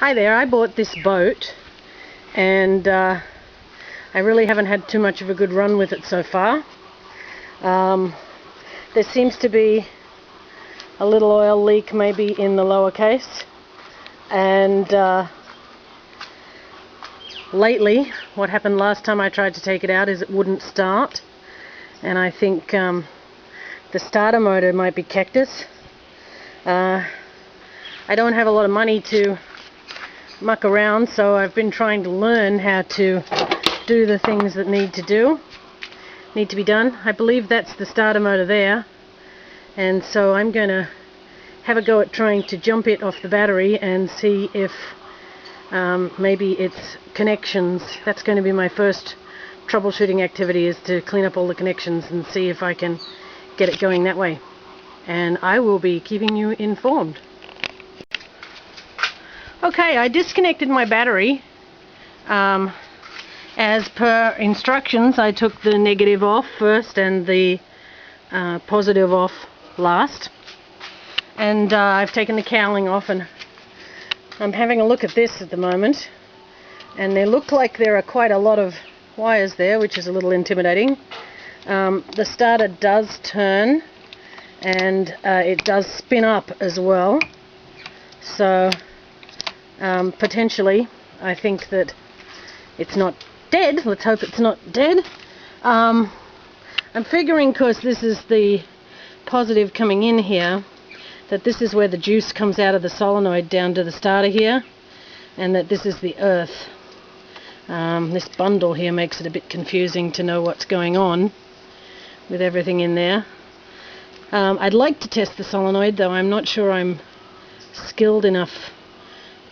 Hi there, I bought this boat and I really haven't had too much of a good run with it so far. There seems to be a little oil leak maybe in the lower case, and lately what happened last time I tried to take it out is it wouldn't start, and I think the starter motor might be cactus. I don't have a lot of money to muck around, so I've been trying to learn how to do the things that need to be done. I believe that's the starter motor there, and so I'm going to have a go at trying to jump it off the battery and see if maybe its connections. That's going to be my first troubleshooting activity, is to clean up all the connections and see if I can get it going that way, and I will be keeping you informed. Okay, I disconnected my battery. As per instructions, I took the negative off first and the positive off last, and I've taken the cowling off, and I'm having a look at this at the moment, and there look like there are quite a lot of wires there, which is a little intimidating. The starter does turn, and it does spin up as well, so potentially I think that it's not dead. Let's hope it's not dead. I'm figuring, because this is the positive coming in here, that this is where the juice comes out of the solenoid down to the starter here, and that this is the earth. This bundle here makes it a bit confusing to know what's going on with everything in there. I'd like to test the solenoid, though I'm not sure I'm skilled enough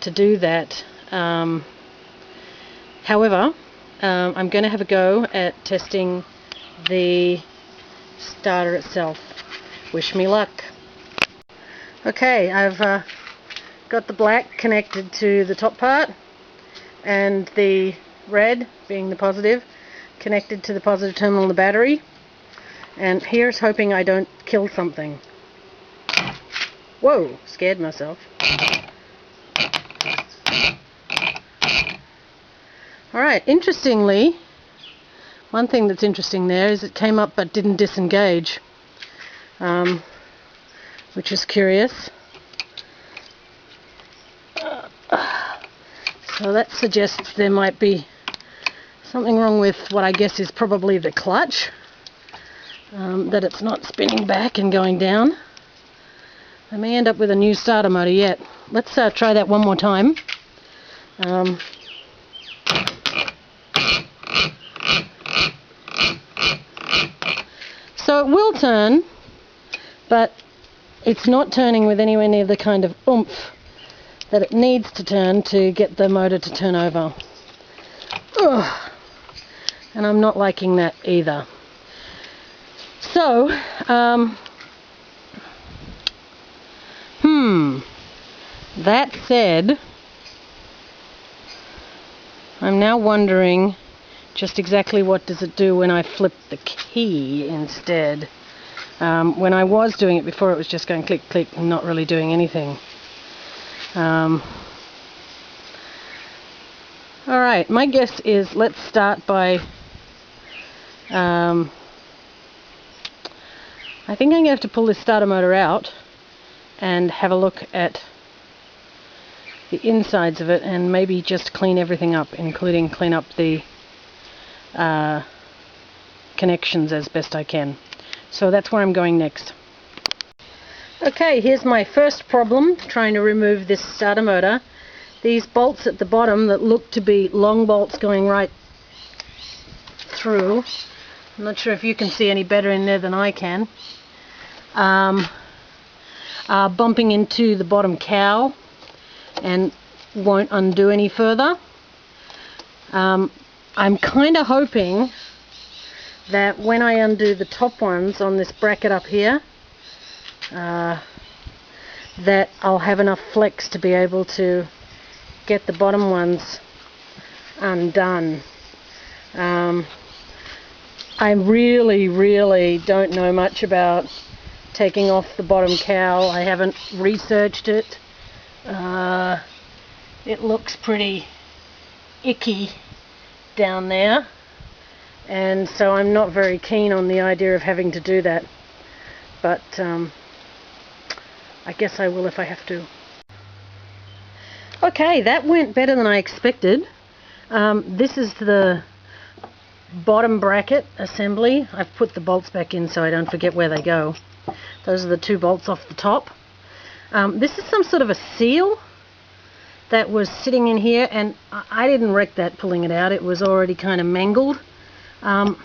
to do that. However, I'm going to have a go at testing the starter itself. Wish me luck. Okay, I've got the black connected to the top part, and the red, being the positive, connected to the positive terminal of the battery, and here's hoping I don't kill something. Whoa, scared myself. Alright, interestingly, one thing that's interesting there is it came up but didn't disengage, which is curious. So that suggests there might be something wrong with what I guess is probably the clutch, that it's not spinning back and going down. I may end up with a new starter motor yet. Let's try that one more time. So it will turn, but it's not turning with anywhere near the kind of oomph that it needs to turn to get the motor to turn over. Ugh. And I'm not liking that either. So, that said, I'm now wondering just exactly what does it do when I flip the key instead. When I was doing it before, it was just going click, click, and not really doing anything. Alright, my guess is let's start by... I think I'm going to have to pull this starter motor out and have a look at the insides of it, and maybe just clean everything up, including clean up the connections as best I can. So that's where I'm going next. Okay, here's my first problem trying to remove this starter motor. These bolts at the bottom that look to be long bolts going right through, I'm not sure if you can see any better in there than I can, are bumping into the bottom cowl and won't undo any further. I'm kind of hoping that when I undo the top ones on this bracket up here, that I'll have enough flex to be able to get the bottom ones undone. I really don't know much about taking off the bottom cowl. I haven't researched it. it looks pretty icky down there, and so I'm not very keen on the idea of having to do that, but I guess I will if I have to. Okay, that went better than I expected. This is the bottom bracket assembly. I've put the bolts back in so I don't forget where they go. Those are the 2 bolts off the top. This is some sort of a seal that was sitting in here, and I didn't wreck that pulling it out. It was already kind of mangled. I'm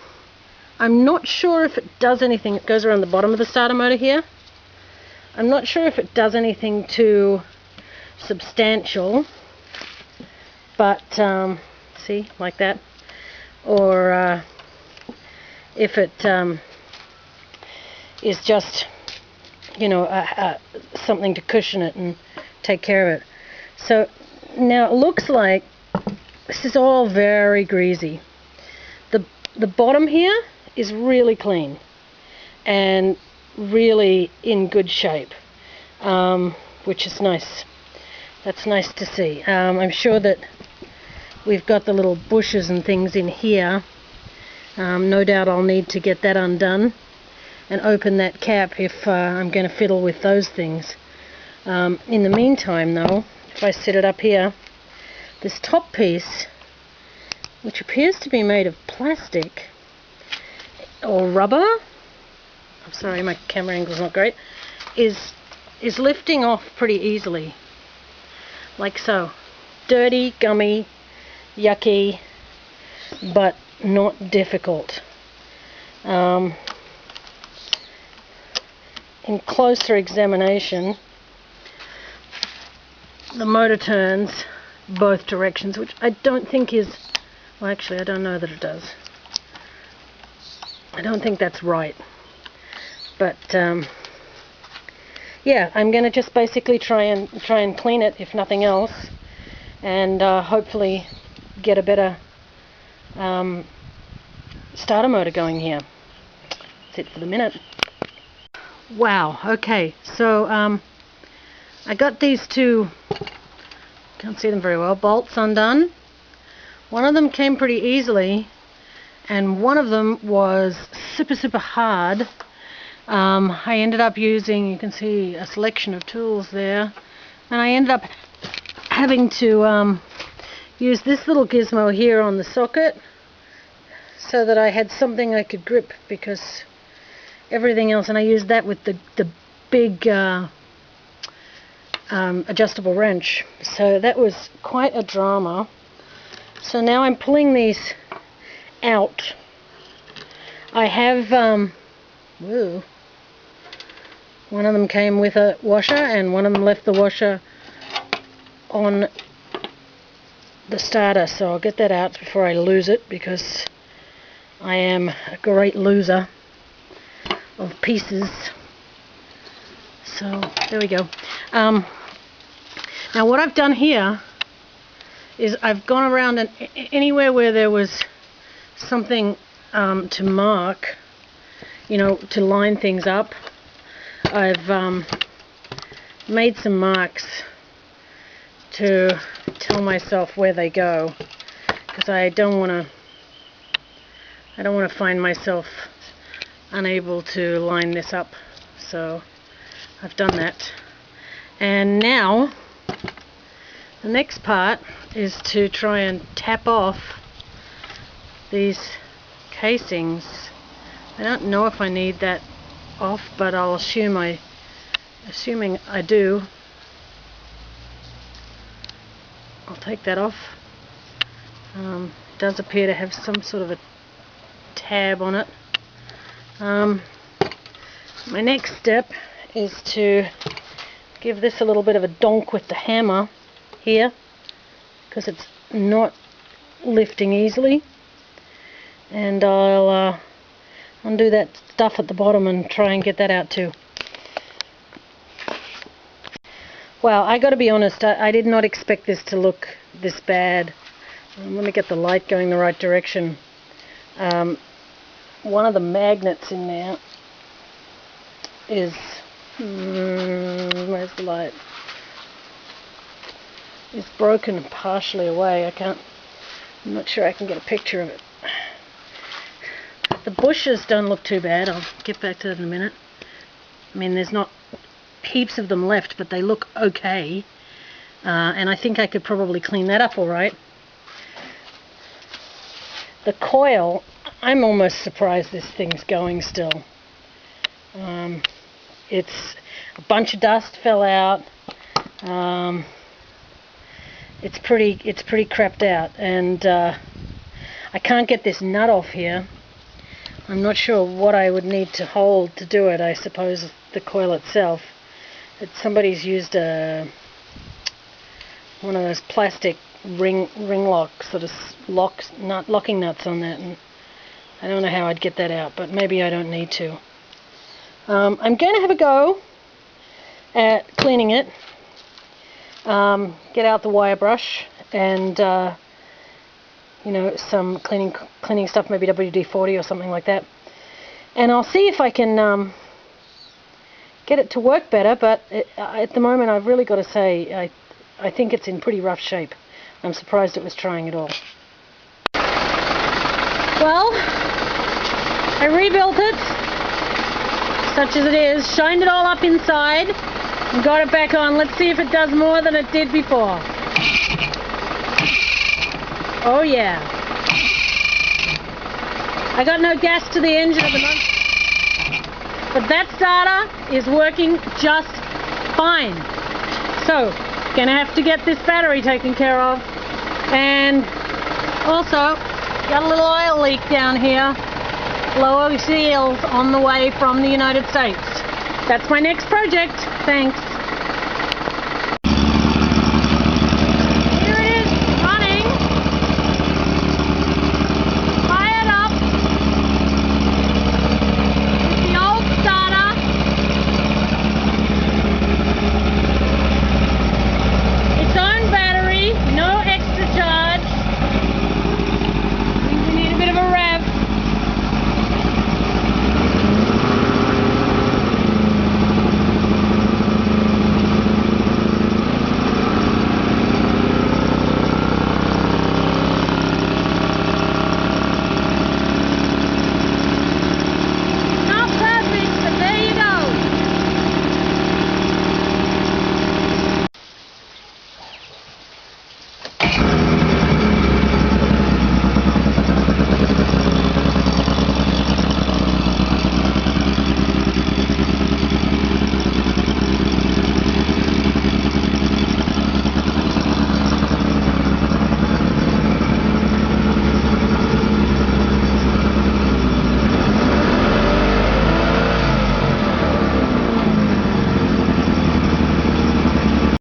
not sure if it does anything. It goes around the bottom of the starter motor here. I'm not sure if it does anything too substantial, but see, like that, or if it is just, you know, something to cushion it and take care of it. So now it looks like this is all very greasy. The bottom here is really clean and really in good shape, which is nice. That's nice to see. I'm sure that we've got the little bushes and things in here. No doubt I'll need to get that undone and open that cap if I'm going to fiddle with those things. In the meantime though, if I set it up here, this top piece, which appears to be made of plastic or rubber, I'm sorry, my camera angle's not great, is lifting off pretty easily, like so. Dirty, gummy, yucky, but not difficult. In closer examination, the motor turns both directions, which I don't think is, well, actually I don't know that it does. I don't think that's right. But yeah, I'm going to just basically try and clean it, if nothing else, and hopefully get a better starter motor going here. That's it for the minute. Wow, okay, so I got these 2, can't see them very well, bolts undone. One of them came pretty easily, and one of them was super hard. I ended up using, you can see a selection of tools there, and I ended up having to use this little gizmo here on the socket so that I had something I could grip, because everything else, and I used that with the big adjustable wrench, so that was quite a drama. So now I'm pulling these out. I have whoa, one of them came with a washer and one of them left the washer on the starter, so I'll get that out before I lose it, because I am a great loser of pieces. So there we go. Now what I've done here is I've gone around, and anywhere where there was something to mark, you know, to line things up, I've made some marks to tell myself where they go, because I don't want to find myself unable to line this up. So I've done that, and now the next part is to try and tap off these casings. I don't know if I need that off, but I'll assuming I do, I'll take that off. It does appear to have some sort of a tab on it. My next step is to give this a little bit of a donk with the hammer here, because it's not lifting easily, and I'll undo that stuff at the bottom and try and get that out too. Well, I gotta be honest, I did not expect this to look this bad. Let me get the light going the right direction. One of the magnets in there is, where's the light? is broken partially away. I'm not sure I can get a picture of it. The bushes don't look too bad. I'll get back to that in a minute. I mean, there's not heaps of them left, but they look okay. And I think I could probably clean that up all right. The coil, I'm almost surprised this thing's going still. It's a bunch of dust fell out. It's pretty crapped out, and I can't get this nut off here. I'm not sure what I would need to hold to do it. I suppose the coil itself. Somebody's used one of those plastic ring lock sort of locking nuts on that, and I don't know how I'd get that out, but maybe I don't need to. I'm going to have a go at cleaning it. Get out the wire brush and you know, some cleaning stuff, maybe WD-40 or something like that, and I'll see if I can get it to work better. But at the moment, I've really got to say I think it's in pretty rough shape. I'm surprised it was trying at all. Well, I rebuilt it, such as it is, shined it all up inside, and got it back on. Let's see if it does more than it did before. Oh yeah. I got no gas to the engine at the moment, but that starter is working just fine. So, gonna have to get this battery taken care of, and also got a little oil leak down here. Lower seals on the way from the United States. That's my next project. Thanks.